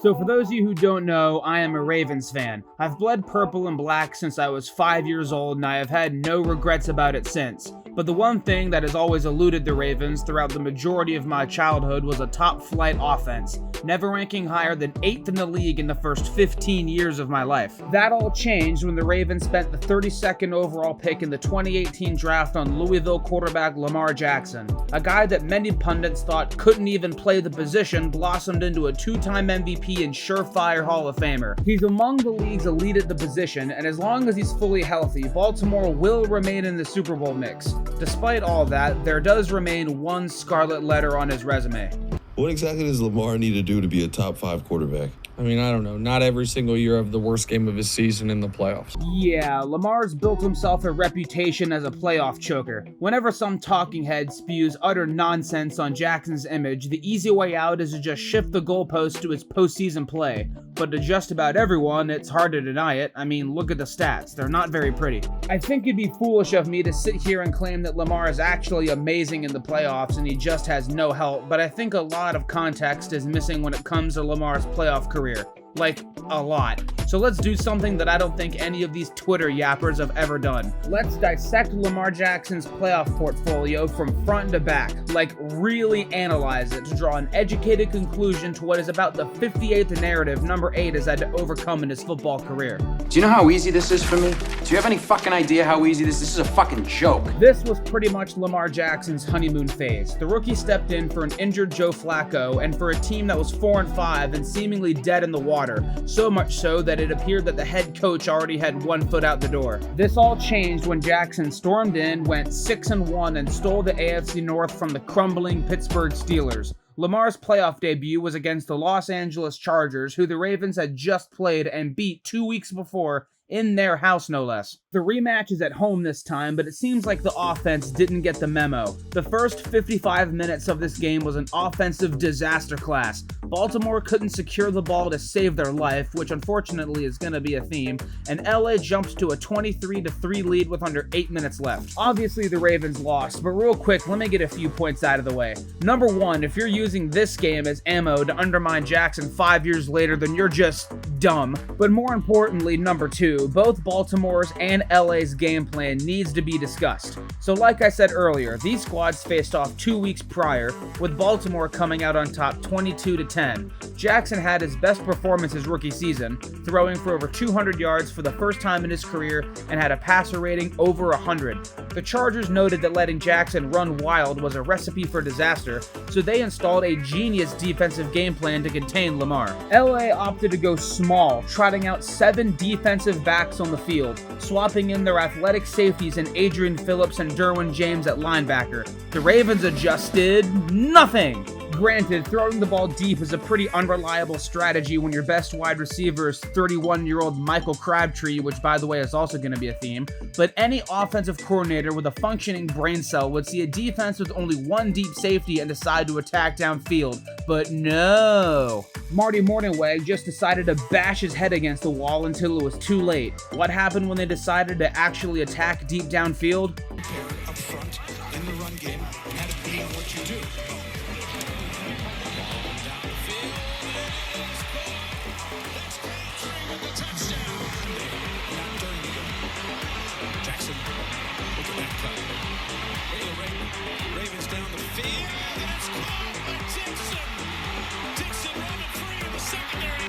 So for those of you who don't know, I am a Ravens fan. I've bled purple and black since I was 5 years old, and I have had no regrets about it since. But the one thing that has always eluded the Ravens throughout the majority of my childhood was a top-flight offense, never ranking higher than 8th in the league in the first 15 years of my life. That all changed when the Ravens spent the 32nd overall pick in the 2018 draft on Louisville quarterback Lamar Jackson. A guy that many pundits thought couldn't even play the position blossomed into a two-time MVP and surefire Hall of Famer. He's among the league's elite at the position, and as long as he's fully healthy, Baltimore will remain in the Super Bowl mix. Despite all that, there does remain one scarlet letter on his resume. What exactly does Lamar need to do to be a top 5 quarterback? I mean, I don't know. Not every single year of the worst game of his season in the playoffs. Yeah, Lamar's built himself a reputation as a playoff choker. Whenever some talking head spews utter nonsense on Jackson's image, the easy way out is to just shift the goalpost to his postseason play. But to just about everyone, it's hard to deny it. I mean, look at the stats. They're not very pretty. I think it'd be foolish of me to sit here and claim that Lamar is actually amazing in the playoffs and he just has no help, but I think a lot of context is missing when it comes to Lamar's playoff career. Like, a lot. So let's do something that I don't think any of these Twitter yappers have ever done. Let's dissect Lamar Jackson's playoff portfolio from front to back. Like, really analyze it to draw an educated conclusion to what is about the 58th narrative number 8 has had to overcome in his football career. Do you know how easy this is for me? Do you have any fucking idea how easy this is? This is a fucking joke. This was pretty much Lamar Jackson's honeymoon phase. The rookie stepped in for an injured Joe Flacco and for a team that was 4-5 and seemingly dead in the water. So much so that it appeared that the head coach already had one foot out the door. This all changed when Jackson stormed in, went 6-1, and stole the AFC North from the crumbling Pittsburgh Steelers. Lamar's playoff debut was against the Los Angeles Chargers, who the Ravens had just played and beat 2 weeks before in their house, no less. The rematch is at home this time, but it seems like the offense didn't get the memo. The first 55 minutes of this game was an offensive disaster class. Baltimore couldn't secure the ball to save their life, which unfortunately is going to be a theme, and LA jumps to a 23-3 lead with under 8 minutes left. Obviously, the Ravens lost, but real quick, let me get a few points out of the way. Number one, if you're using this game as ammo to undermine Jackson 5 years later, then you're just dumb. But more importantly, number two, both Baltimore's and LA's game plan needs to be discussed. So like I said earlier, these squads faced off 2 weeks prior, with Baltimore coming out on top 22-10. Jackson had his best performance his rookie season, throwing for over 200 yards for the first time in his career and had a passer rating over 100. The Chargers noted that letting Jackson run wild was a recipe for disaster, so they installed a genius defensive game plan to contain Lamar. LA opted to go small, trotting out 7 defensive backs on the field, swapping in their athletic safeties in Adrian Phillips and Derwin James at linebacker. The Ravens adjusted nothing. Granted, throwing the ball deep is a pretty unreliable strategy when your best wide receiver is 31-year-old Michael Crabtree, which by the way is also going to be a theme, but any offensive coordinator with a functioning brain cell would see a defense with only one deep safety and decide to attack downfield. But no. Marty Mornhinweg just decided to bash his head against the wall until it was too late. What happened when they decided to actually attack deep downfield? Up front in the run game, had to be what you do.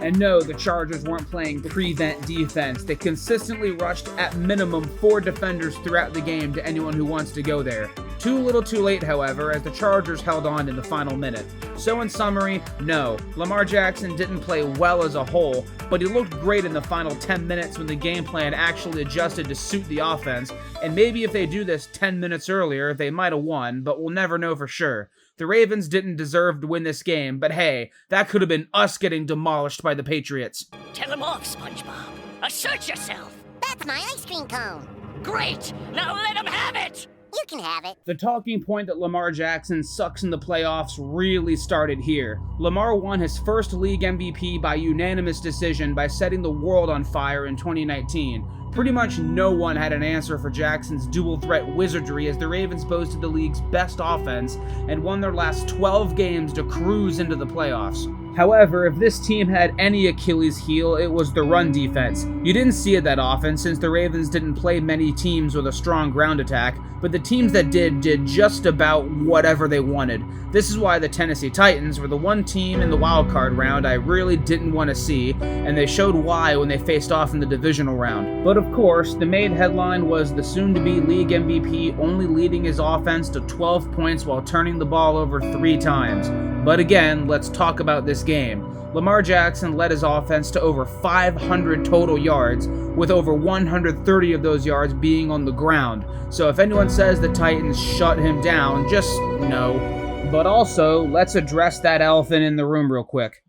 And no, the Chargers weren't playing prevent defense. They consistently rushed at minimum 4 defenders throughout the game to anyone who wants to go there. Too little too late, however, as the Chargers held on in the final minute. So in summary, no, Lamar Jackson didn't play well as a whole, but he looked great in the final 10 minutes when the game plan actually adjusted to suit the offense, and maybe if they do this 10 minutes earlier, they might have won, but we'll never know for sure. The Ravens didn't deserve to win this game, but hey, that could have been us getting demolished by the Patriots. Tell him off, SpongeBob. Assert yourself. That's my ice cream cone. Great. Now let him have it. You can have it. The talking point that Lamar Jackson sucks in the playoffs really started here. Lamar won his first league MVP by unanimous decision by setting the world on fire in 2019. Pretty much no one had an answer for Jackson's dual-threat wizardry as the Ravens boasted the league's best offense and won their last 12 games to cruise into the playoffs. However, if this team had any Achilles heel, it was the run defense. You didn't see it that often since the Ravens didn't play many teams with a strong ground attack, but the teams that did just about whatever they wanted. This is why the Tennessee Titans were the one team in the wildcard round I really didn't want to see, and they showed why when they faced off in the divisional round. But of course, the main headline was the soon-to-be league MVP only leading his offense to 12 points while turning the ball over 3 times. But again, let's talk about this game. Lamar Jackson led his offense to over 500 total yards, with over 130 of those yards being on the ground. So if anyone says the Titans shut him down, just no. But also, let's address that elephant in the room real quick.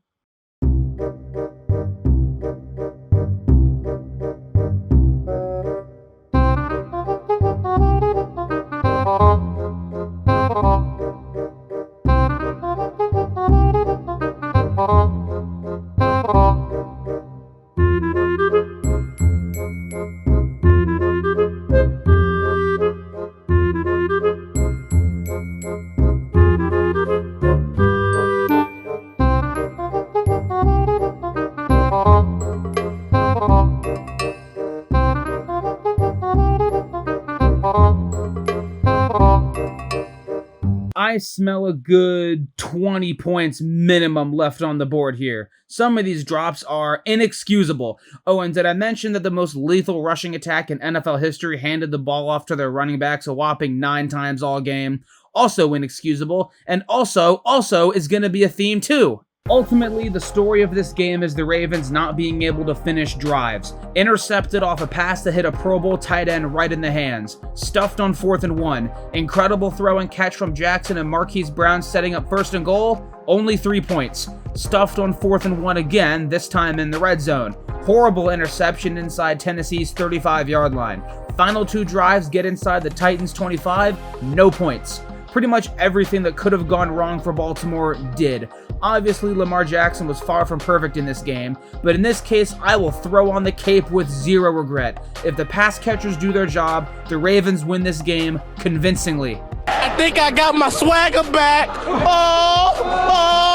I smell a good 20 points minimum left on the board here. Some of these drops are inexcusable. Oh, and did I mention that the most lethal rushing attack in NFL history handed the ball off to their running backs a whopping 9 times all game? Also inexcusable, and also is going to be a theme too. Ultimately, the story of this game is the Ravens not being able to finish drives. Intercepted off a pass that hit a Pro Bowl tight end right in the hands. Stuffed on 4th and 1. Incredible throw and catch from Jackson and Marquise Brown setting up 1st and goal. Only 3 points. Stuffed on 4th and 1 again, this time in the red zone. Horrible interception inside Tennessee's 35-yard line. Final 2 drives get inside the Titans' 25, no points. Pretty much everything that could have gone wrong for Baltimore did. Obviously, Lamar Jackson was far from perfect in this game, but in this case, I will throw on the cape with zero regret. If the pass catchers do their job, the Ravens win this game convincingly. I think I got my swagger back.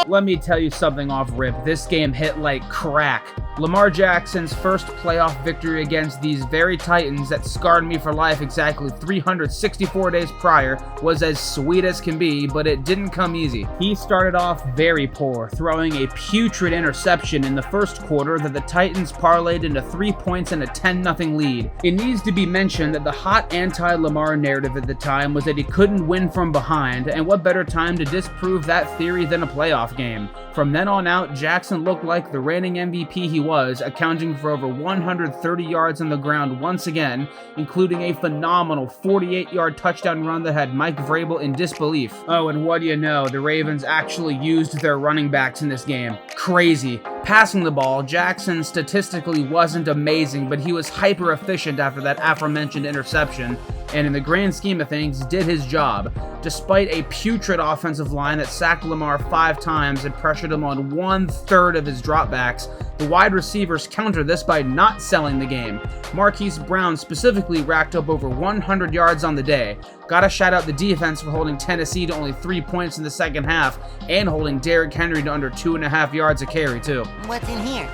Let me tell you something off rip. This game hit like crack. Lamar Jackson's first playoff victory against these very Titans that scarred me for life exactly 364 days prior was as sweet as can be, but it didn't come easy. He started off very poor, throwing a putrid interception in the first quarter that the Titans parlayed into 3 points and a 10-0 lead. It needs to be mentioned that the hot anti-Lamar narrative at the time was that he couldn't win from behind, and what better time to disprove that theory than a playoff game. From then on out, Jackson looked like the reigning MVP he was, accounting for over 130 yards on the ground once again, including a phenomenal 48-yard touchdown run that had Mike Vrabel in disbelief. Oh, and what do you know, the Ravens actually used their running backs in this game. Crazy. Passing the ball, Jackson statistically wasn't amazing, but he was hyper efficient after that aforementioned interception, and in the grand scheme of things, did his job. Despite a putrid offensive line that sacked Lamar 5 times and pressured him on 1/3 of his dropbacks, the wide receivers countered this by not selling the game. Marquise Brown specifically racked up over 100 yards on the day. Gotta shout out the defense for holding Tennessee to only 3 points in the second half, and holding Derrick Henry to under 2.5 yards a carry too. What's in here?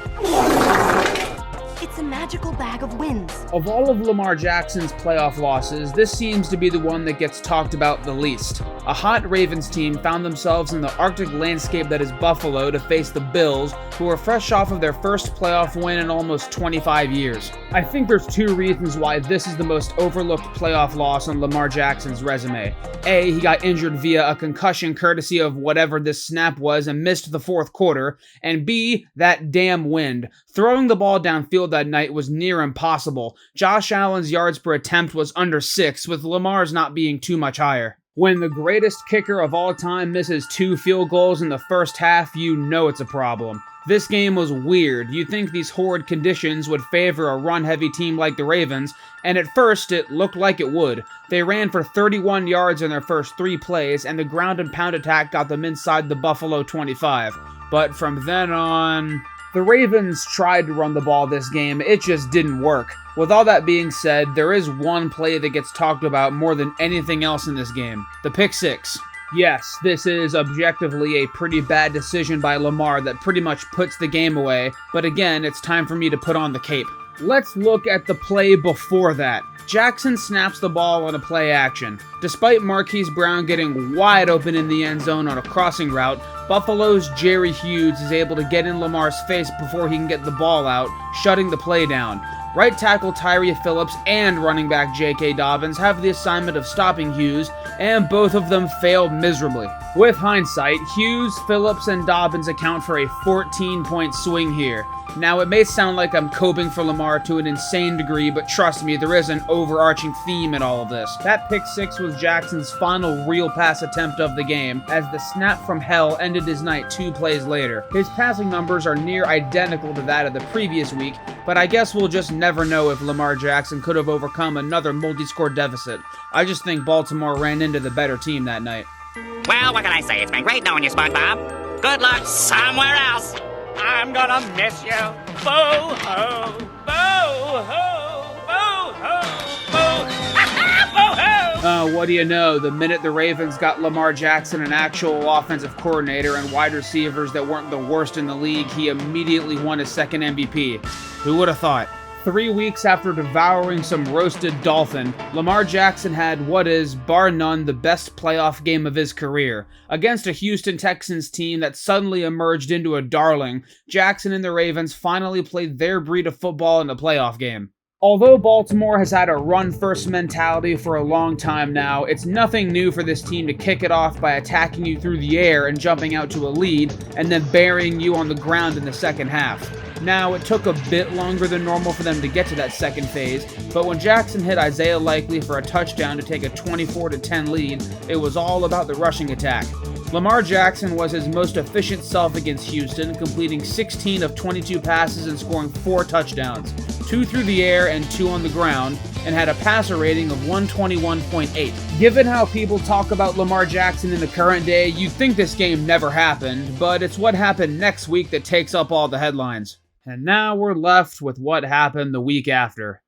It's a magical bag of wins. Of all of Lamar Jackson's playoff losses, this seems to be the one that gets talked about the least. A hot Ravens team found themselves in the Arctic landscape that is Buffalo to face the Bills, who were fresh off of their first playoff win in almost 25 years. I think there's 2 reasons why this is the most overlooked playoff loss on Lamar Jackson's resume. A, he got injured via a concussion courtesy of whatever this snap was and missed the 4th quarter, and B, that damn wind. Throwing the ball downfield that night was near impossible. Josh Allen's yards per attempt was under 6, with Lamar's not being too much higher. When the greatest kicker of all time misses 2 field goals in the first half, you know it's a problem. This game was weird. You'd think these horrid conditions would favor a run-heavy team like the Ravens, and at first it looked like it would. They ran for 31 yards in their first 3 plays, and the ground and pound attack got them inside the Buffalo 25. But from then on, the Ravens tried to run the ball this game, it just didn't work. With all that being said, there is one play that gets talked about more than anything else in this game. The pick 6. Yes, this is objectively a pretty bad decision by Lamar that pretty much puts the game away, but again, it's time for me to put on the cape. Let's look at the play before that. Jackson snaps the ball on a play action. Despite Marquise Brown getting wide open in the end zone on a crossing route, Buffalo's Jerry Hughes is able to get in Lamar's face before he can get the ball out, shutting the play down. Right tackle Tyree Phillips and running back J.K. Dobbins have the assignment of stopping Hughes, and both of them failed miserably. With hindsight, Hughes, Phillips, and Dobbins account for a 14-point swing here. Now, it may sound like I'm coping for Lamar to an insane degree, but trust me, there is an overarching theme in all of this. That pick six was Jackson's final real pass attempt of the game, as the snap from hell ended his night 2 plays later. His passing numbers are near identical to that of the previous week, but I guess we'll just never know if Lamar Jackson could have overcome another multi-score deficit. I just think Baltimore ran into the better team that night. Well, what can I say? It's been great knowing you, SpongeBob. Good luck somewhere else. I'm gonna miss you. Boo-hoo, boo-hoo, boo-hoo, boo-hoo. What do you know? The minute the Ravens got Lamar Jackson an actual offensive coordinator and wide receivers that weren't the worst in the league, he immediately won his second MVP. Who would have thought? 3 weeks after devouring some roasted dolphin, Lamar Jackson had what is, bar none, the best playoff game of his career. Against a Houston Texans team that suddenly emerged into a darling, Jackson and the Ravens finally played their breed of football in a playoff game. Although Baltimore has had a run-first mentality for a long time now, it's nothing new for this team to kick it off by attacking you through the air and jumping out to a lead, and then burying you on the ground in the second half. Now, it took a bit longer than normal for them to get to that second phase, but when Jackson hit Isaiah Likely for a touchdown to take a 24-10 lead, it was all about the rushing attack. Lamar Jackson was his most efficient self against Houston, completing 16 of 22 passes and scoring 4 touchdowns, 2 through the air and 2 on the ground, and had a passer rating of 121.8. Given how people talk about Lamar Jackson in the current day, you'd think this game never happened, but it's what happened next week that takes up all the headlines. And now we're left with what happened the week after.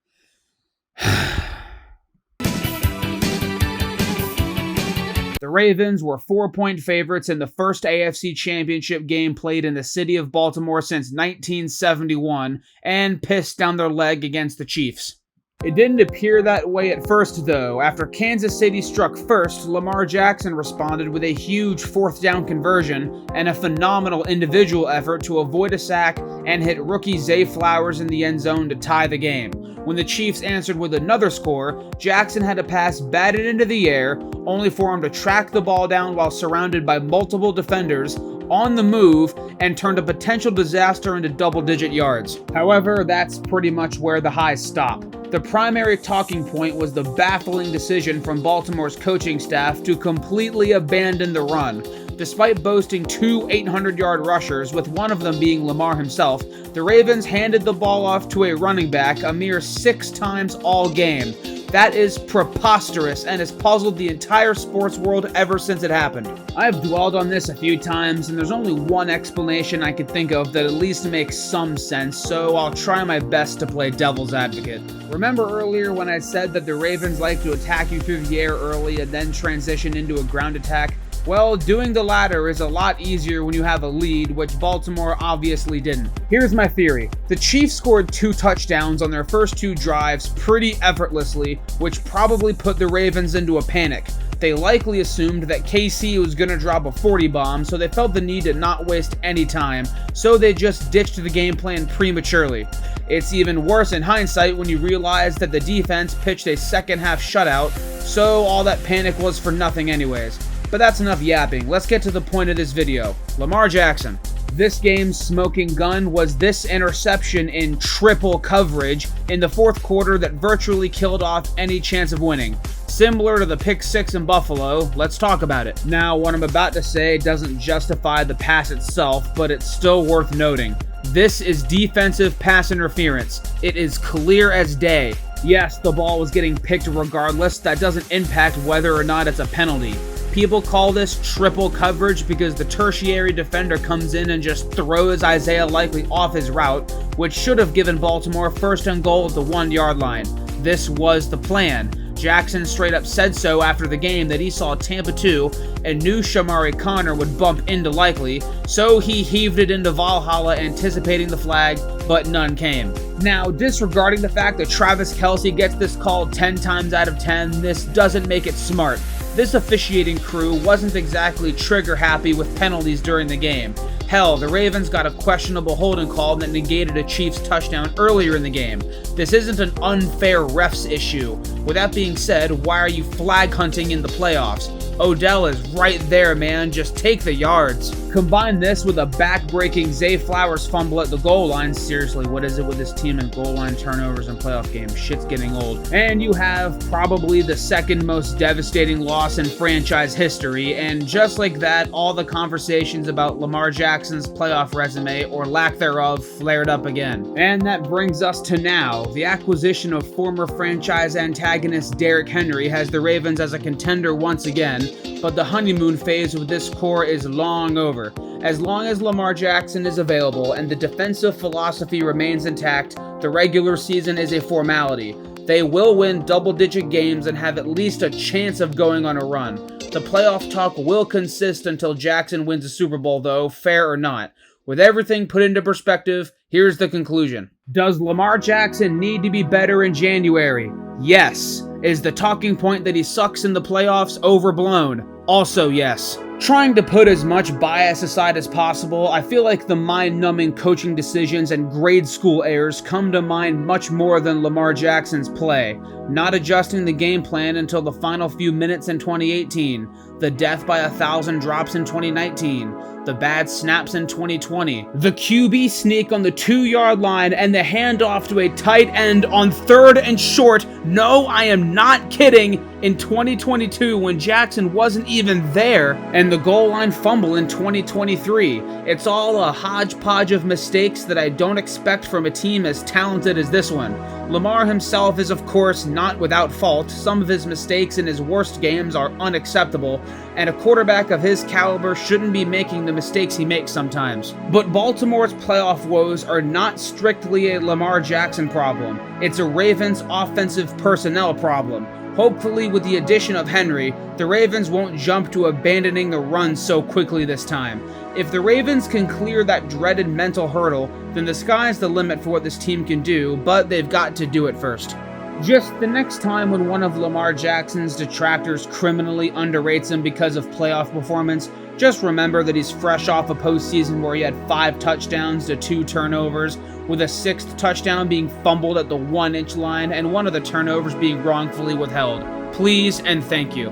The Ravens were 4-point favorites in the first AFC Championship game played in the city of Baltimore since 1971, and pissed down their leg against the Chiefs. It didn't appear that way at first, though. After Kansas City struck first, Lamar Jackson responded with a huge 4th down conversion and a phenomenal individual effort to avoid a sack and hit rookie Zay Flowers in the end zone to tie the game. When the Chiefs answered with another score, Jackson had a pass batted into the air, only for him to track the ball down while surrounded by multiple defenders, on the move, and turned a potential disaster into double-digit yards. However, that's pretty much where the highs stop. The primary talking point was the baffling decision from Baltimore's coaching staff to completely abandon the run. Despite boasting 2 800-yard rushers, with one of them being Lamar himself, the Ravens handed the ball off to a running back a mere 6 times all game. That is preposterous and has puzzled the entire sports world ever since it happened. I've dwelled on this a few times, and there's only one explanation I could think of that at least makes some sense, so I'll try my best to play devil's advocate. Remember earlier when I said that the Ravens like to attack you through the air early and then transition into a ground attack? Well, doing the latter is a lot easier when you have a lead, which Baltimore obviously didn't. Here's my theory. The Chiefs scored 2 touchdowns on their first 2 drives pretty effortlessly, which probably put the Ravens into a panic. They likely assumed that KC was going to drop a 40 bomb, so they felt the need to not waste any time, so they just ditched the game plan prematurely. It's even worse in hindsight when you realize that the defense pitched a second half shutout, so all that panic was for nothing anyways. But that's enough yapping. Let's get to the point of this video. Lamar Jackson. This game's smoking gun was this interception in triple coverage in the 4th quarter that virtually killed off any chance of winning. Similar to the pick 6 in Buffalo, let's talk about it. Now, what I'm about to say doesn't justify the pass itself, but it's still worth noting. This is defensive pass interference. It is clear as day. Yes, the ball was getting picked regardless. That doesn't impact whether or not it's a penalty. People call this triple coverage because the tertiary defender comes in and just throws Isaiah Likely off his route, which should have given Baltimore 1st and goal at the 1-yard line. This was the plan. Jackson straight up said so after the game that he saw Tampa 2 and knew Shamari Connor would bump into Likely, so he heaved it into Valhalla anticipating the flag, but none came. Now, disregarding the fact that Travis Kelce gets this call 10 times out of 10, this doesn't make it smart. This officiating crew wasn't exactly trigger happy with penalties during the game. Hell, the Ravens got a questionable holding call that negated a Chiefs touchdown earlier in the game. This isn't an unfair refs issue. With that being said, why are you flag hunting in the playoffs? Odell is right there, man. Just take the yards. Combine this with a back-breaking Zay Flowers fumble at the goal line. Seriously, what is it with this team and goal line turnovers in playoff games? Shit's getting old. And you have probably the second most devastating loss in franchise history. And just like that, all the conversations about Lamar Jackson's playoff resume, or lack thereof, flared up again. And that brings us to now. The acquisition of former franchise antagonist Derrick Henry has the Ravens as a contender once again, but the honeymoon phase with this core is long over. As long as Lamar Jackson is available and the defensive philosophy remains intact, the regular season is a formality. They will win double-digit games and have at least a chance of going on a run. The playoff talk will consist until Jackson wins a Super Bowl though, fair or not. With everything put into perspective, here's the conclusion. Does Lamar Jackson need to be better in January? Yes. Is the talking point that he sucks in the playoffs overblown? Also yes. Trying to put as much bias aside as possible, I feel like the mind-numbing coaching decisions and grade school errors come to mind much more than Lamar Jackson's play. Not adjusting the game plan until the final few minutes in 2018, the death by 1,000 drops in 2019, the bad snaps in 2020, the QB sneak on the 2-yard line, and the handoff to a tight end on 3rd and short. No, I am not kidding. In 2022, when Jackson wasn't even there, and the goal line fumble in 2023. It's all a hodgepodge of mistakes that I don't expect from a team as talented as this one. Lamar himself is, of course, not without fault. Some of his mistakes in his worst games are unacceptable, and a quarterback of his caliber shouldn't be making the mistakes he makes sometimes. But Baltimore's playoff woes are not strictly a Lamar Jackson problem. It's a Ravens offensive personnel problem. Hopefully, with the addition of Henry, the Ravens won't jump to abandoning the run so quickly this time. If the Ravens can clear that dreaded mental hurdle, then the sky's the limit for what this team can do, but they've got to do it first. Just the next time when one of Lamar Jackson's detractors criminally underrates him because of playoff performance, just remember that he's fresh off a postseason where he had 5 touchdowns to 2 turnovers, with a 6th touchdown being fumbled at the 1-inch line and one of the turnovers being wrongfully withheld. Please and thank you.